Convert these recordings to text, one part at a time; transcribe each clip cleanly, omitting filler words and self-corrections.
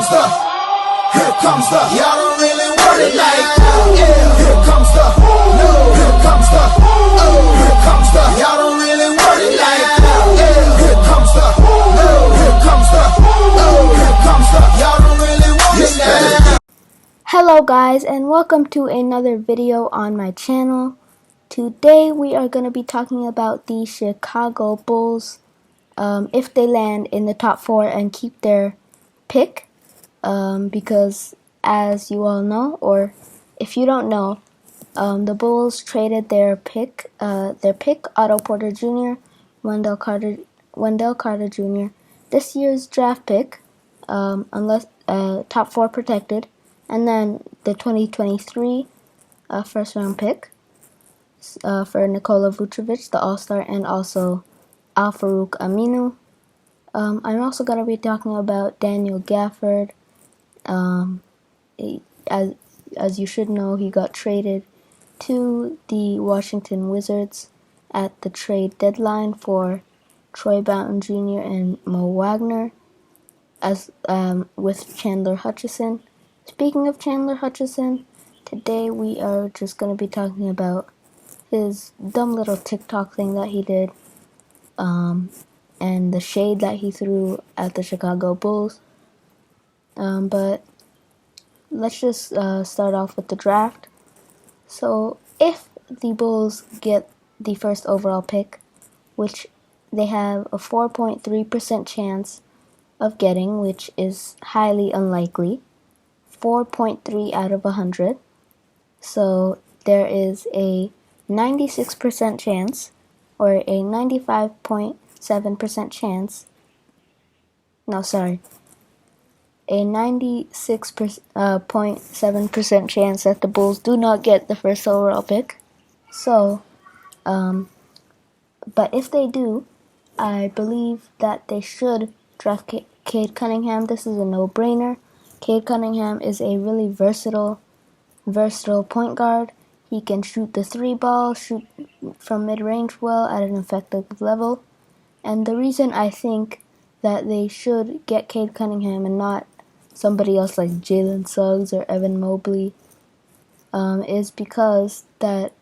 here comes the, y'all don't really want it like that. Yeah, here comes the, no, here comes the, here comes the, y'all don't really want it like that. Yeah, here comes the, no, here comes the, here comes the, y'all don't really want it like that. Hello guys, and welcome to another video on my channel. Today we are going to be talking about the Chicago Bulls, if they land in the top 4 and keep their pick, because as you all know, or if you don't know, the Bulls traded their pick, Otto Porter Jr., Wendell Carter Jr., this year's draft pick, unless top 4 protected, and then the 2023 first round pick for Nikola Vucevic, the All-Star, and also Al-Farouq Aminu. I'm also going to be talking about Daniel Gafford. As you should know, he got traded to the Washington Wizards at the trade deadline for Troy Boughton Jr. and Mo Wagner, as with Chandler Hutchison. Speaking of Chandler Hutchison, today we are just going to be talking about his dumb little TikTok thing that he did, and the shade that he threw at the Chicago Bulls. But let's just start off with the draft. So if the Bulls get the first overall pick, which they have a 4.3% chance of getting, which is highly unlikely, 4.3 out of 100. So there is a 96% chance, or a 95.7% chance, no sorry, a 96.7% chance that the Bulls do not get the first overall pick. So, but if they do, I believe that they should draft Cade Cunningham. This is a no-brainer. Cade Cunningham is a really versatile point guard. He can shoot the 3-ball, shoot from mid-range well at an effective level. And the reason I think that they should get Cade Cunningham and not somebody else like Jalen Suggs or Evan Mobley is because that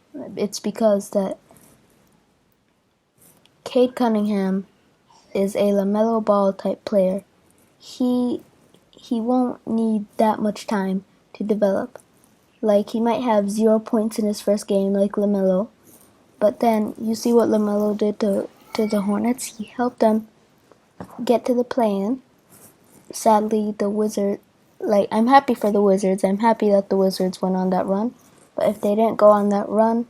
Cade Cunningham is a LaMelo Ball type player. He won't need that much time to develop. Like, he might have 0 points in his first game like LaMelo, but then you see what LaMelo did to the Hornets. He helped them get to the play-in. Sadly, the Wizards, I'm happy for the Wizards. I'm happy that the Wizards went on that run. But if they didn't go on that run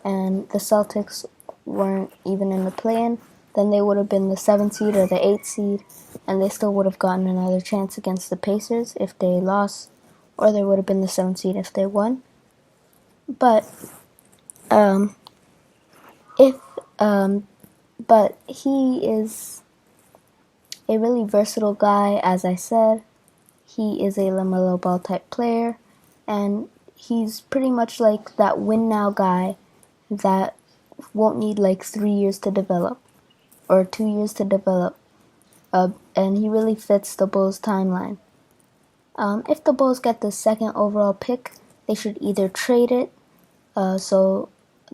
and the Celtics weren't even in the play-in, then they would have been the 7th seed or the 8th seed, and they still would have gotten another chance against the Pacers if they lost, or they would have been the 7th seed if they won. But but he is a really versatile guy. As I said, he is a LaMelo Ball type player, and he's pretty much like that win now guy that won't need like 3 years to develop or 2 years to develop, and he really fits the Bulls' timeline. If the Bulls get the second overall pick, they should either trade it, so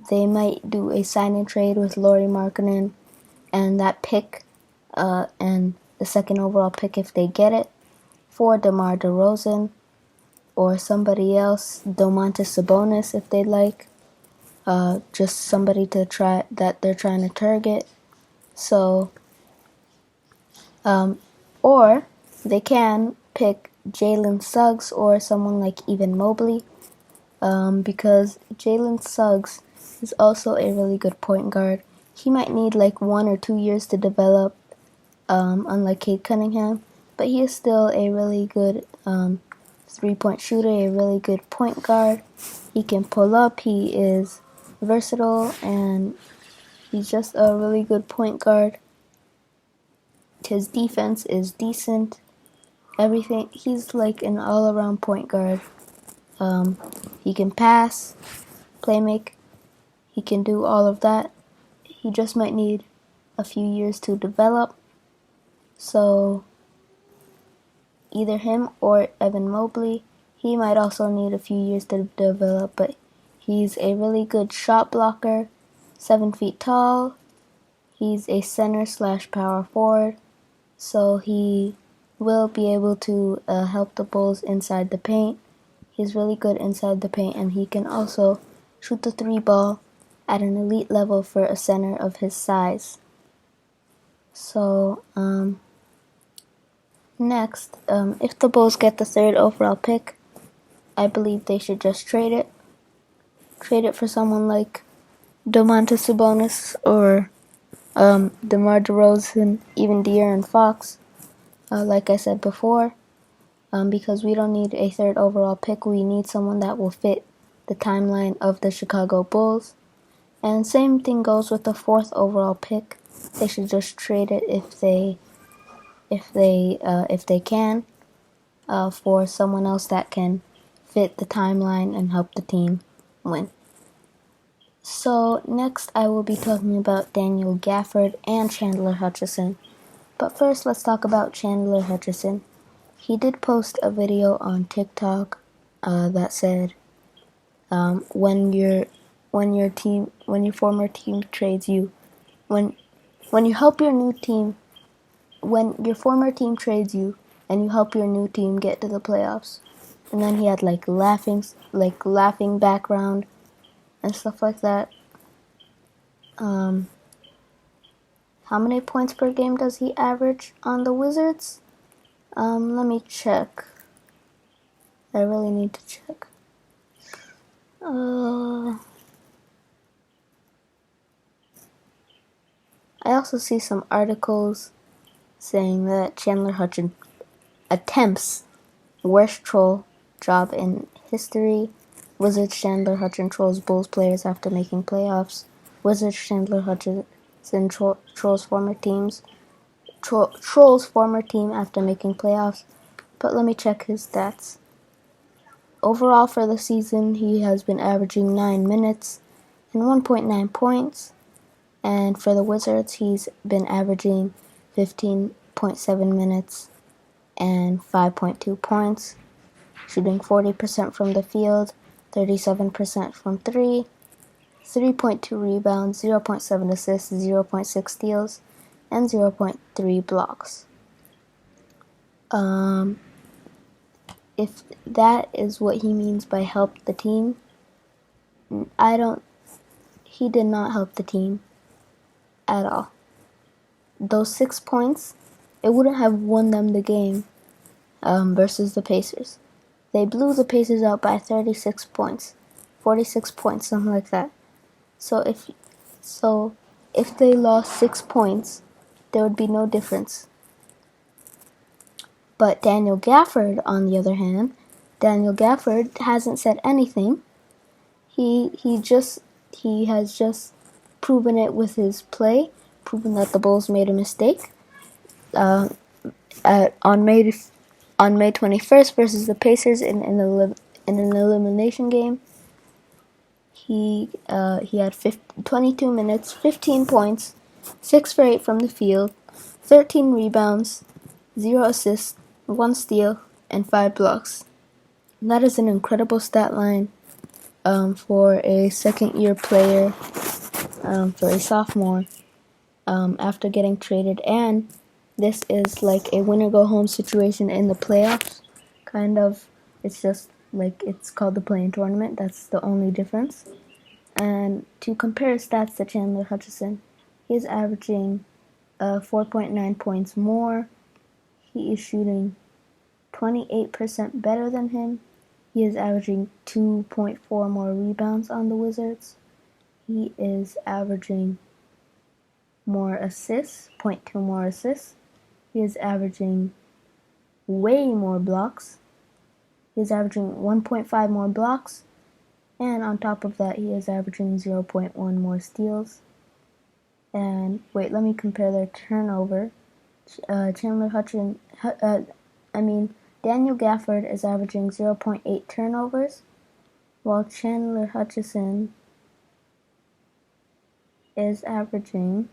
they might do a sign and trade with Lauri Markkanen and that pick, and the second overall pick if they get it, for DeMar DeRozan or somebody else, Domantas Sabonis if they'd like, just somebody to try that they're trying to target. So, or they can pick Jalen Suggs or someone like Evan Mobley, because Jalen Suggs is also a really good point guard. He might need like 1 or 2 years to develop, unlike Cade Cunningham, but he is still a really good 3-point shooter, a really good point guard. He can pull up, he is versatile, and he's just a really good point guard. His defense is decent. Everything, he's like an all-around point guard. He can pass, make. He can do all of that. He just might need a few years to develop. So either him or Evan Mobley. He might also need a few years to develop, but he's a really good shot blocker, 7 feet tall. He's a center / power forward, so he will be able to help the Bulls inside the paint. He's really good inside the paint, and he can also shoot the 3 ball at an elite level for a center of his size. So, next, if the Bulls get the 3rd overall pick, I believe they should just trade it. Trade it for someone like Domantas Sabonis or DeMar DeRozan, even De'Aaron Fox, like I said before, because we don't need a 3rd overall pick. We need someone that will fit the timeline of the Chicago Bulls. And same thing goes with the 4th overall pick. They should just trade it if they can, for someone else that can fit the timeline and help the team win. So next I will be talking about Daniel Gafford and Chandler Hutchison. But first let's talk about Chandler Hutchison. He did post a video on TikTok that said when your former team trades you, when you help your new team, when your former team trades you and you help your new team get to the playoffs. And then he had laughing background and stuff like that. How many points per game does he average on the Wizards? Let me check. I really need to check. I also see some articles saying that Chandler Hutchison attempts worst troll job in history. Wizards Chandler Hutchison trolls Bulls players after making playoffs. Wizards Chandler Hutchison trolls former team after making playoffs. But let me check his stats. Overall for the season, he has been averaging 9 minutes and 1.9 points. And for the Wizards, he's been averaging 15.7 minutes and 5.2 points, shooting 40% from the field, 37% from 3, 3.2 rebounds, 0.7 assists, 0.6 steals, and 0.3 blocks. If that is what he means by help the team, he did not help the team at all. Those 6 points, it wouldn't have won them the game versus the Pacers. They blew the Pacers out by 36 points, 46 points, something like that. So if they lost 6 points, there would be no difference. But Daniel Gafford, on the other hand, Daniel Gafford hasn't said anything. He has just proven it with his play, proven that the Bulls made a mistake. On May 21st versus the Pacers in an elimination game, he had 22 minutes, 15 points, 6 for 8 from the field, 13 rebounds, 0 assists, 1 steal, and 5 blocks. And that is an incredible stat line for a second-year player, for a sophomore, after getting traded. And this is like a winner-go-home situation in the playoffs, kind of. It's just it's called the play-in tournament. That's the only difference. And to compare his stats to Chandler Hutchison, he is averaging 4.9 points more. He is shooting 28% better than him. He is averaging 2.4 more rebounds on the Wizards. He is averaging more assists, 0.2 more assists. He is averaging way more blocks. He is averaging 1.5 more blocks. And on top of that, he is averaging 0.1 more steals. And wait, let me compare their turnover. Daniel Gafford is averaging 0.8 turnovers, while Chandler Hutchison is averaging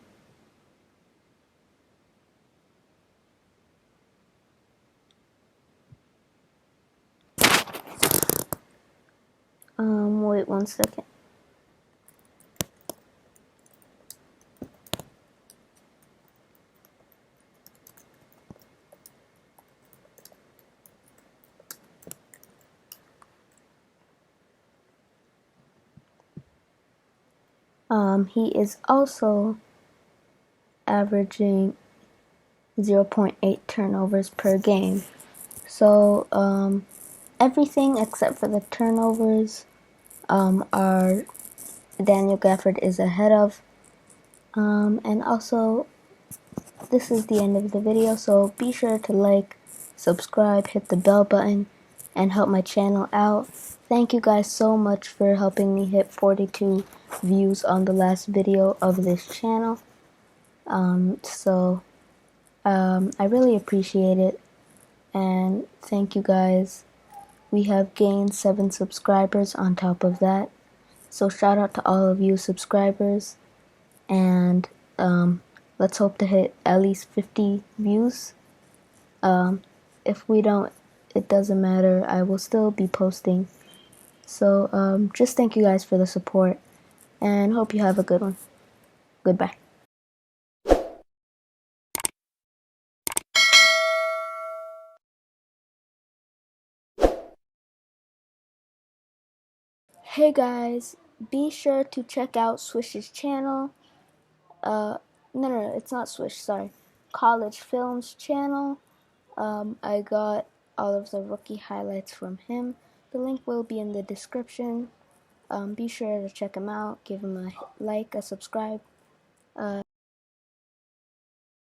Wait 1 second. He is also averaging 0.8 turnovers per game. So everything except for the turnovers are Daniel Gafford is ahead of. And also, this is the end of the video, so be sure to like, subscribe, hit the bell button, and help my channel out. Thank you guys so much for helping me hit 42 views on the last video of this channel. I really appreciate it, and thank you guys. We have gained 7 subscribers on top of that, so shout out to all of you subscribers, and let's hope to hit at least 50 views. If we don't, it doesn't matter, I will still be posting. So just thank you guys for the support, and hope you have a good one. Goodbye. Hey guys, be sure to check out Swish's channel. No, it's not Swish, sorry. College Films channel. I got all of the rookie highlights from him. The link will be in the description. Be sure to check him out, give him a like, a subscribe.